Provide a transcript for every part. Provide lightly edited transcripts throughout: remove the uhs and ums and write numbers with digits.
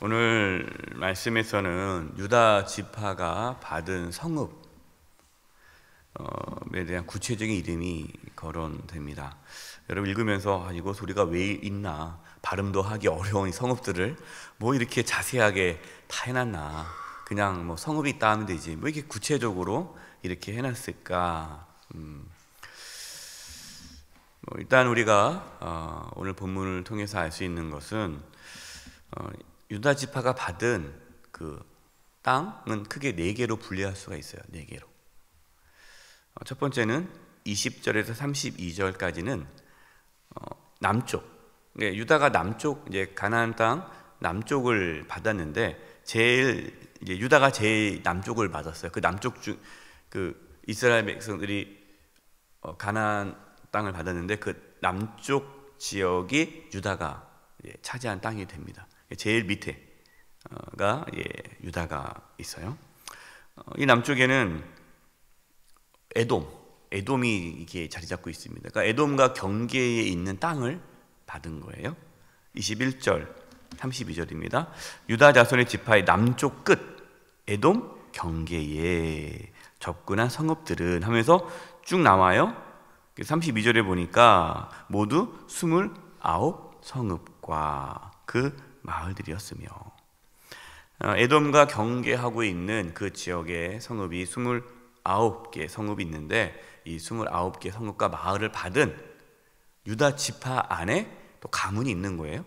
오늘 말씀에서는 유다 지파가 받은 성읍에 대한 구체적인 이름이 거론됩니다. 여러분 읽으면서 이거 소리가 왜 있나, 발음도 하기 어려운 이 성읍들을 뭐 이렇게 자세하게 다 해놨나, 그냥 뭐 성읍이 있다 하면 되지 뭐 이렇게 구체적으로 이렇게 해놨을까. 일단 우리가 오늘 본문을 통해서 알 수 있는 것은 유다 지파가 받은 그 땅은 크게 4개로 분류할 수가 있어요. 4개로. 첫 번째는 20절에서 32절까지는 남쪽. 유다가 남쪽, 이제 가나안 땅 남쪽을 받았는데 이제 유다가 제일 남쪽을 받았어요. 그 남쪽 그 이스라엘 백성들이 가나안 땅을 받았는데 그 남쪽 지역이 유다가 차지한 땅이 됩니다. 제일 밑에가 유다가 있어요. 이 남쪽에는 에돔이 이렇게 자리 잡고 있습니다. 그러니까 에돔과 경계에 있는 땅을 받은 거예요. 21절, 32절입니다. 유다 자손의 지파의 남쪽 끝 에돔 경계에 접근한 성읍들은 하면서 쭉 나와요. 32절에 보니까 모두 29성읍과 그 마을들이었으며, 에돔과 경계하고 있는 그 지역의 성읍이 29개 성읍이 있는데, 이 29개 성읍과 마을을 받은 유다 지파 안에 또 가문이 있는 거예요.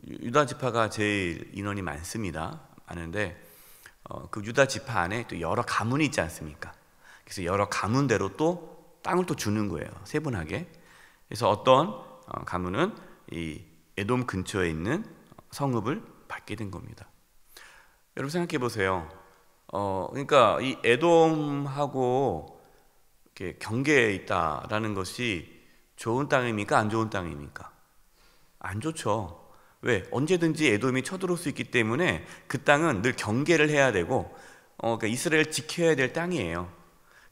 유다 지파가 제일 인원이 많은데 그 유다 지파 안에 또 여러 가문이 있지 않습니까? 그래서 여러 가문대로 또 땅을 또 주는 거예요. 세분하게. 그래서 어떤 가문은 이 에돔 근처에 있는 성읍을 받게 된 겁니다. 여러분 생각해 보세요. 그러니까 이 에돔하고 이렇게 경계에 있다라는 것이 좋은 땅입니까? 안 좋은 땅입니까? 안 좋죠. 왜? 언제든지 에돔이 쳐들어올 수 있기 때문에 그 땅은 늘 경계를 해야 되고, 그러니까 이스라엘을 지켜야 될 땅이에요.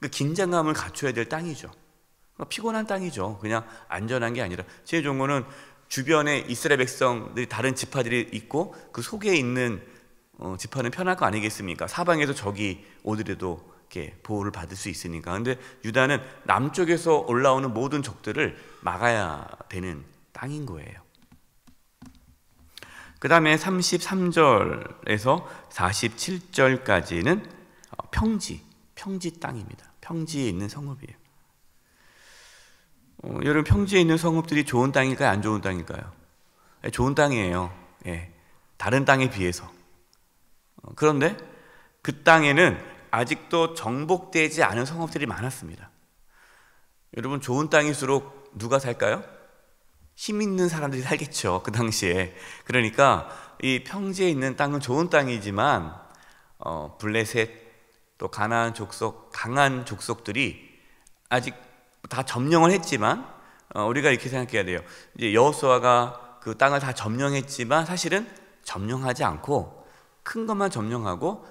그 긴장감을 갖춰야 될 땅이죠. 피곤한 땅이죠. 그냥 안전한 게 아니라, 제 종고는 주변에 이스라엘 백성들이 다른 지파들이 있고 그 속에 있는 지파는 편할 거 아니겠습니까? 사방에서 적이 오더라도 이렇게 보호를 받을 수 있으니까. 근데 유다는 남쪽에서 올라오는 모든 적들을 막아야 되는 땅인 거예요. 그 다음에 33절에서 47절까지는 평지 땅입니다. 평지에 있는 성읍이에요. 여러분, 평지에 있는 성읍들이 좋은 땅일까요? 안 좋은 땅일까요? 좋은 땅이에요. 다른 땅에 비해서. 그런데 그 땅에는 아직도 정복되지 않은 성읍들이 많았습니다. 여러분, 좋은 땅일수록 누가 살까요? 힘 있는 사람들이 살겠죠, 그 당시에. 그러니까 이 평지에 있는 땅은 좋은 땅이지만 블레셋, 또 가나안 족속, 강한 족속들이 아직 다 점령을 했지만, 우리가 이렇게 생각해야 돼요. 이제 여호수아가 그 땅을 다 점령했지만 사실은 점령하지 않고 큰 것만 점령하고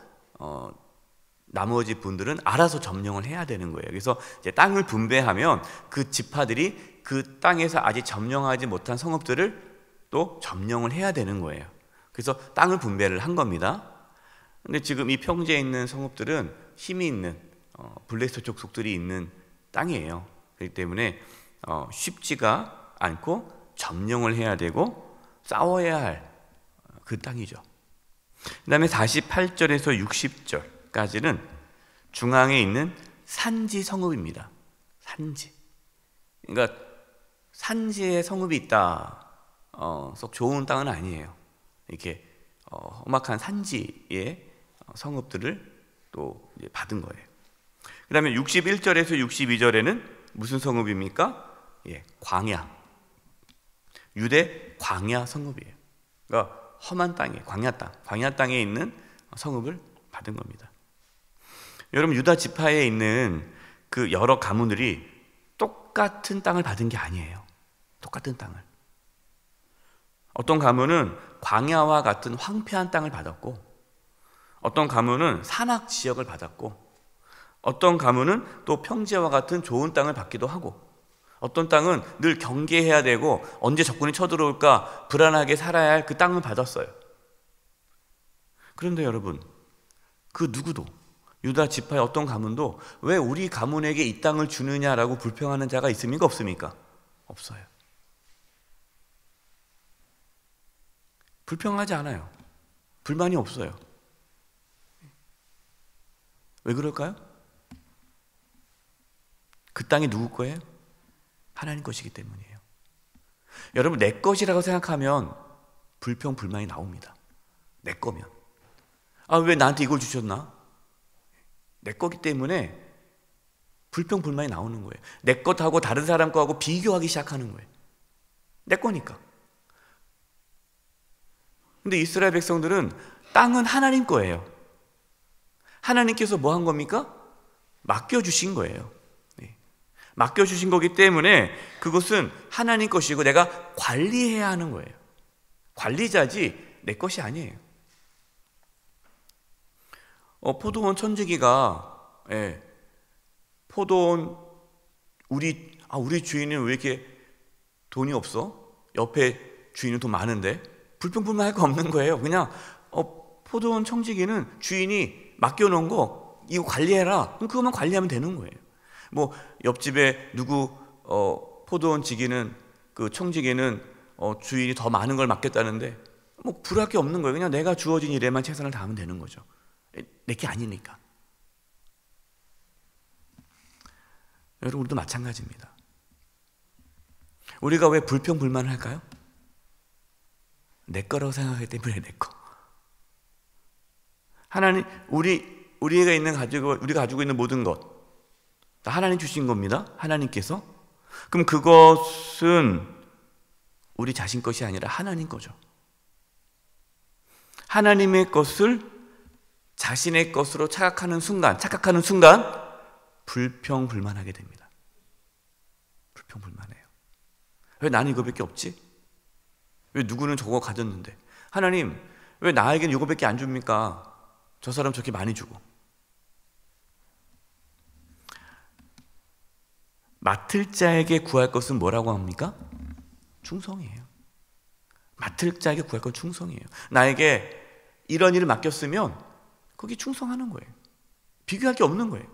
나머지 분들은 알아서 점령을 해야 되는 거예요. 그래서 이제 땅을 분배하면 그 지파들이 그 땅에서 아직 점령하지 못한 성읍들을 또 점령을 해야 되는 거예요. 그래서 땅을 분배를 한 겁니다. 근데 지금 이 평지에 있는 성읍들은 힘이 있는 블레셋 족속들이 있는 땅이에요. 그렇기 때문에 쉽지가 않고 점령을 해야 되고 싸워야 할 그 땅이죠. 그 다음에 48절에서 60절까지는 중앙에 있는 산지 성읍입니다. 산지. 그러니까 산지에 성읍이 있다, 썩 좋은 땅은 아니에요. 이렇게 험악한 산지의 성읍들을 또 받은 거예요. 그 다음에 61절에서 62절에는 무슨 성읍입니까? 광야. 유대 광야 성읍이에요. 그러니까 험한 땅에, 광야 땅에 있는 성읍을 받은 겁니다. 여러분, 유다 지파에 있는 그 여러 가문들이 똑같은 땅을 받은 게 아니에요. 똑같은 땅을. 어떤 가문은 광야와 같은 황폐한 땅을 받았고, 어떤 가문은 산악 지역을 받았고, 어떤 가문은 또 평지와 같은 좋은 땅을 받기도 하고, 어떤 땅은 늘 경계해야 되고 언제 적군이 쳐들어올까 불안하게 살아야 할 그 땅을 받았어요. 그런데 여러분, 그 누구도 유다 지파의 어떤 가문도 왜 우리 가문에게 이 땅을 주느냐라고 불평하는 자가 있습니까? 없습니까? 없어요. 불평하지 않아요. 불만이 없어요. 왜 그럴까요? 그 땅이 누구 거예요? 하나님 것이기 때문이에요. 여러분, 내 것이라고 생각하면 불평, 불만이 나옵니다. 내 거면. 아, 왜 나한테 이걸 주셨나? 내 거기 때문에 불평, 불만이 나오는 거예요. 내 것하고 다른 사람 거하고 비교하기 시작하는 거예요. 내 거니까. 근데 이스라엘 백성들은 땅은 하나님 거예요. 하나님께서 뭐 한 겁니까? 맡겨주신 거예요. 맡겨주신 거기 때문에 그것은 하나님 것이고 내가 관리해야 하는 거예요. 관리자지 내 것이 아니에요. 포도원 천지기가 포도원 우리 주인은 왜 이렇게 돈이 없어? 옆에 주인은 돈 많은데 불평불만할 거 없는 거예요. 그냥 포도원 청지기는 주인이 맡겨놓은 거 이거 관리해라. 그럼 그것만 관리하면 되는 거예요. 뭐 옆집에 누구 포도원 지기는 그 청지기는 주인이 더 많은 걸 맡겼다는데 뭐 불할 게 없는 거예요. 그냥 내가 주어진 일에만 최선을 다하면 되는 거죠. 내게 아니니까. 여러분, 우리도 마찬가지입니다. 우리가 왜 불평불만을 할까요? 내 거라고 생각하기 때문에 내 거. 하나님, 우리가 가지고 있는 모든 것 다 하나님 주신 겁니다. 하나님께서. 그럼 그것은 우리 자신 것이 아니라 하나님 거죠. 하나님의 것을 자신의 것으로 착각하는 순간 불평불만하게 됩니다. 불평불만해요. 왜 나는 이거밖에 없지? 왜 누구는 저거 가졌는데? 하나님, 왜 나에게는 이거밖에 안 줍니까? 저 사람 저렇게 많이 주고. 맡을 자에게 구할 것은 뭐라고 합니까? 충성이에요. 맡을 자에게 구할 건 충성이에요. 나에게 이런 일을 맡겼으면 거기 충성하는 거예요. 비교할 게 없는 거예요.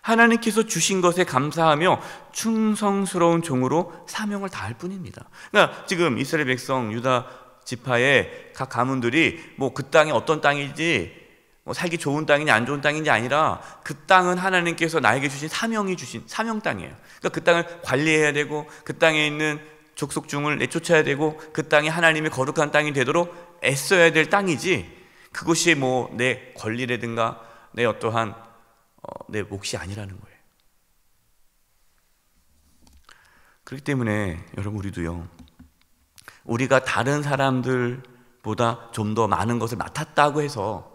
하나님께서 주신 것에 감사하며 충성스러운 종으로 사명을 다할 뿐입니다. 그러니까 지금 이스라엘 백성 유다 지파의 각 가문들이 뭐 그 땅이 어떤 땅인지 뭐 살기 좋은 땅인지 안 좋은 땅인지 아니라 그 땅은 하나님께서 나에게 주신 사명이 주신 사명 땅이에요. 그러니까 그 땅을 관리해야 되고 그 땅에 있는 족속중을 내쫓아야 되고 그 땅이 하나님의 거룩한 땅이 되도록 애써야 될 땅이지 그것이 뭐 내 권리라든가 내 어떠한 내 몫이 아니라는 거예요. 그렇기 때문에 여러분, 우리도요, 우리가 다른 사람들보다 좀 더 많은 것을 맡았다고 해서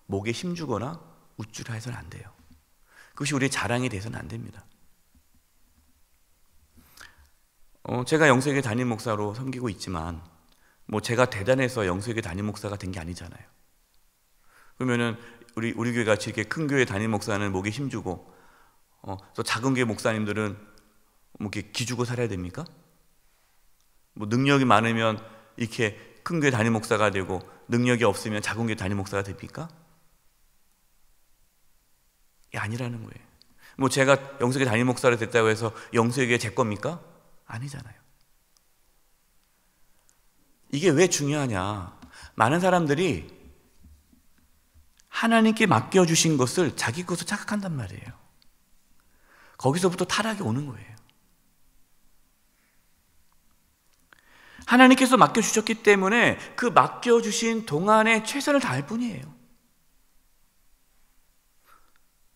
목에 힘주거나 우쭐 해서는 안 돼요. 그것이 우리의 자랑이 돼서는 안 됩니다. 제가 영세교회 담임 목사로 섬기고 있지만 뭐 제가 대단해서 영세교회 담임 목사가 된 게 아니잖아요. 그러면은 우리 교회 같이 이렇게 큰 교회 담임 목사는 목에 힘주고 또 작은 교회 목사님들은 뭐 이렇게 기주고 살아야 됩니까? 뭐 능력이 많으면 이렇게 큰 교회 담임 목사가 되고 능력이 없으면 작은 교회 담임 목사가 됩니까? 이게 아니라는 거예요. 뭐 제가 영세교회 담임 목사를 됐다고 해서 영세교회 제 겁니까? 아니잖아요. 이게 왜 중요하냐? 많은 사람들이 하나님께 맡겨주신 것을 자기 것으로 착각한단 말이에요. 거기서부터 타락이 오는 거예요. 하나님께서 맡겨주셨기 때문에 그 맡겨주신 동안에 최선을 다할 뿐이에요.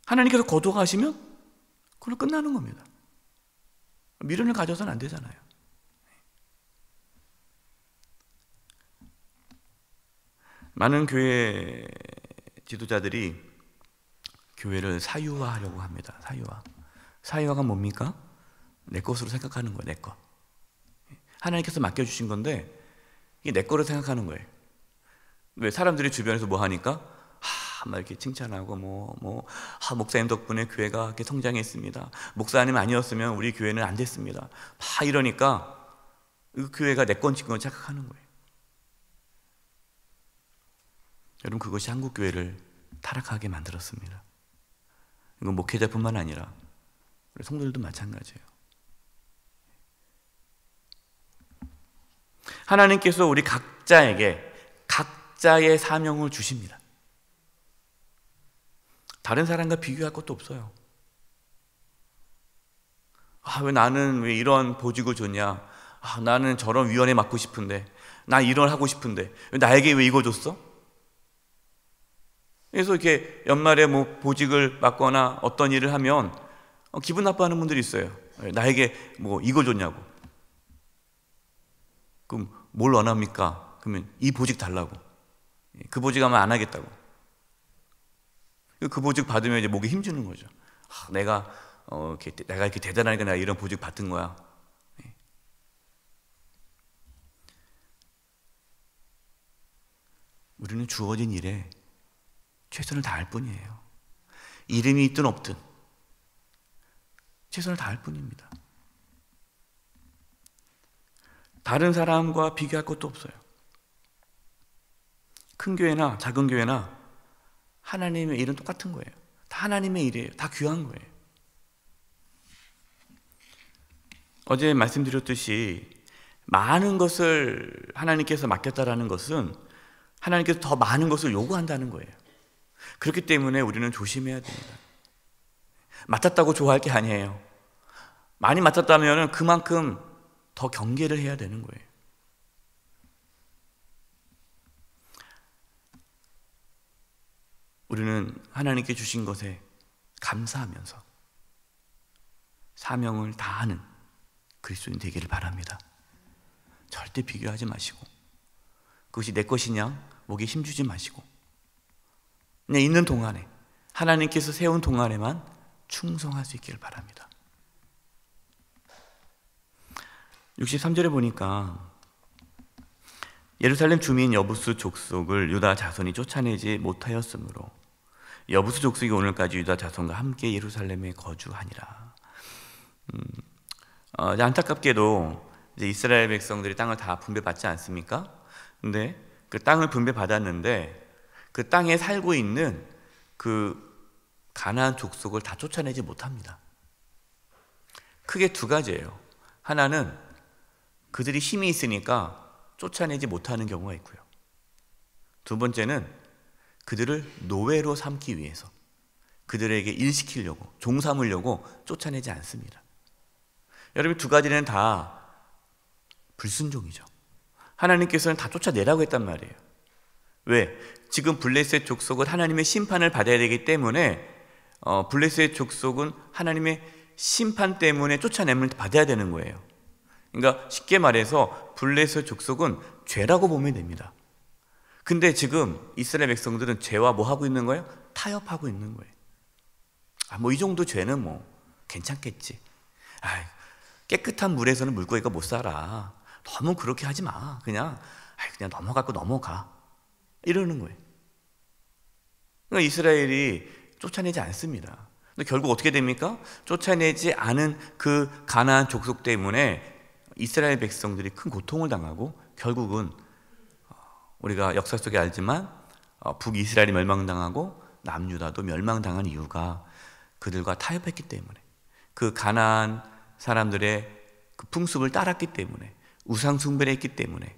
하나님께서 거둬가시면 그걸로 끝나는 겁니다. 미련을 가져서는 안 되잖아요. 많은 교회 지도자들이 교회를 사유화하려고 합니다. 사유화가 뭡니까? 내 것으로 생각하는 거예요. 내 것. 하나님께서 맡겨주신 건데 이게 내 거로 생각하는 거예요. 왜 사람들이 주변에서 뭐 하니까 막 이렇게 칭찬하고 목사님 덕분에 교회가 이렇게 성장했습니다. 목사님 아니었으면 우리 교회는 안 됐습니다. 막 이러니까 그 교회가 내 건 지금 착각하는 거예요. 여러분, 그것이 한국 교회를 타락하게 만들었습니다. 이건 목회자뿐만 아니라 우리 성도들도 마찬가지예요. 하나님께서 우리 각자에게 각자의 사명을 주십니다. 다른 사람과 비교할 것도 없어요. 왜 나는 왜 이런 보직을 줬냐? 나는 저런 위원회 맡고 싶은데, 나 이런 하고 싶은데 나에게 왜 이거 줬어? 그래서 이렇게 연말에 보직을 맡거나 어떤 일을 하면 기분 나빠하는 분들이 있어요. 나에게 이거 줬냐고. 그럼 뭘 원합니까? 그러면 이 보직 달라고. 그 보직 하면 안 하겠다고. 그 보직 받으면 이제 목에 힘주는 거죠. 내가 이렇게 대단하니까 내가 이런 보직 받은 거야. 우리는 주어진 일에 최선을 다할 뿐이에요. 이름이 있든 없든 최선을 다할 뿐입니다. 다른 사람과 비교할 것도 없어요. 큰 교회나 작은 교회나 하나님의 일은 똑같은 거예요. 다 하나님의 일이에요. 다 귀한 거예요. 어제 말씀드렸듯이 많은 것을 하나님께서 맡겼다라는 것은 하나님께서 더 많은 것을 요구한다는 거예요. 그렇기 때문에 우리는 조심해야 됩니다. 맡았다고 좋아할 게 아니에요. 많이 맡았다면 그만큼 더 경계를 해야 되는 거예요. 우리는 하나님께 주신 것에 감사하면서 사명을 다하는 그리스도인 되기를 바랍니다. 절대 비교하지 마시고, 그것이 내 것이냐 목에 힘주지 마시고, 그냥 있는 동안에 하나님께서 세운 동안에만 충성할 수 있기를 바랍니다. 63절에 보니까 예루살렘 주민 여부수 족속을 유다 자손이 쫓아내지 못하였으므로 여부수 족속이 오늘까지 유다 자손과 함께 예루살렘에 거주하니라. 안타깝게도 이제 이스라엘 백성들이 땅을 다 분배받지 않습니까? 근데 그 땅을 분배받았는데 그 땅에 살고 있는 그 가나안 족속을 다 쫓아내지 못합니다. 크게 두 가지예요. 하나는 그들이 힘이 있으니까 쫓아내지 못하는 경우가 있고요. 두 번째는 그들을 노예로 삼기 위해서 그들에게 일시키려고, 종 삼으려고 쫓아내지 않습니다. 여러분, 두 가지는 다 불순종이죠. 하나님께서는 다 쫓아내라고 했단 말이에요. 왜? 지금 블레셋 족속은 하나님의 심판을 받아야 되기 때문에 블레셋 족속은 하나님의 심판 때문에 쫓아냄을 받아야 되는 거예요. 그러니까 쉽게 말해서 블레셋 족속은 죄라고 보면 됩니다. 근데 지금 이스라엘 백성들은 죄와 뭐 하고 있는 거예요? 타협하고 있는 거예요. 이 정도 죄는 괜찮겠지. 깨끗한 물에서는 물고기가 못 살아. 너무 그렇게 하지 마. 그냥 넘어갈 거 넘어가. 이러는 거예요. 그러니까 이스라엘이 쫓아내지 않습니다. 근데 결국 어떻게 됩니까? 쫓아내지 않은 그 가나안 족속 때문에 이스라엘 백성들이 큰 고통을 당하고 결국은 우리가 역사 속에 알지만 북이스라엘이 멸망당하고 남유다도 멸망당한 이유가 그들과 타협했기 때문에, 그 가나안 사람들의 그 풍습을 따랐기 때문에, 우상 숭배를 했기 때문에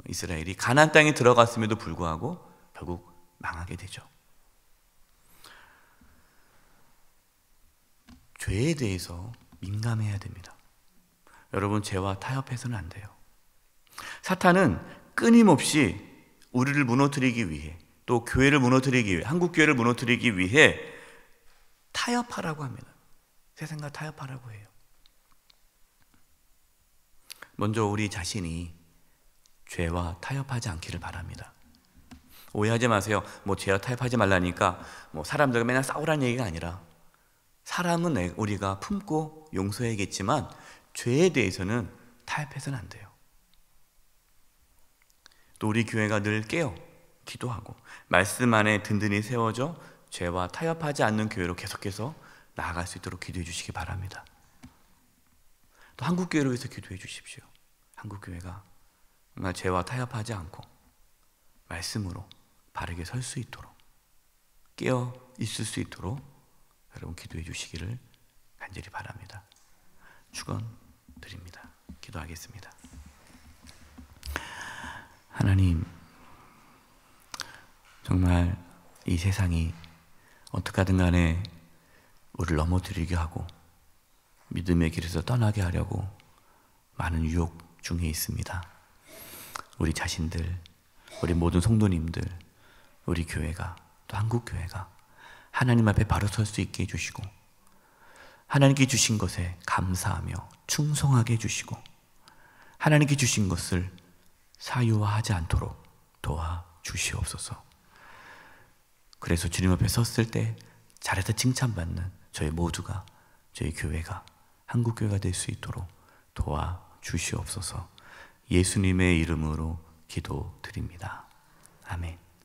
이스라엘이 가나안 땅에 들어갔음에도 불구하고 결국 망하게 되죠. 죄에 대해서 민감해야 됩니다. 여러분, 죄와 타협해서는 안 돼요. 사탄은 끊임없이 우리를 무너뜨리기 위해, 또 교회를 무너뜨리기 위해, 한국 교회를 무너뜨리기 위해 타협하라고 합니다. 세상과 타협하라고 해요. 먼저 우리 자신이 죄와 타협하지 않기를 바랍니다. 오해하지 마세요. 죄와 타협하지 말라니까 사람들과 맨날 싸우라는 얘기가 아니라, 사람은 우리가 품고 용서해야겠지만 죄에 대해서는 타협해서는 안 돼요. 또 우리 교회가 늘 기도하고 말씀 안에 든든히 세워져 죄와 타협하지 않는 교회로 계속해서 나아갈 수 있도록 기도해 주시기 바랍니다. 또 한국교회를 위해서 기도해 주십시오. 한국교회가 정말 죄와 타협하지 않고 말씀으로 바르게 설 수 있도록, 깨어 있을 수 있도록 여러분 기도해 주시기를 간절히 바랍니다. 축원드립니다. 기도하겠습니다. 하나님, 정말 이 세상이 어떻게 하든 간에 우리를 넘어뜨리게 하고 믿음의 길에서 떠나게 하려고 많은 유혹 중에 있습니다. 우리 자신들, 우리 모든 성도님들, 우리 교회가, 또 한국교회가 하나님 앞에 바로 설 수 있게 해주시고 하나님께 주신 것에 감사하며 충성하게 해주시고 하나님께 주신 것을 사유화하지 않도록 도와주시옵소서. 그래서 주님 앞에 섰을 때 잘해서 칭찬받는 저희 모두가, 저희 교회가 한국교회가 될 수 있도록 도와주시옵소서. 예수님의 이름으로 기도드립니다. 아멘.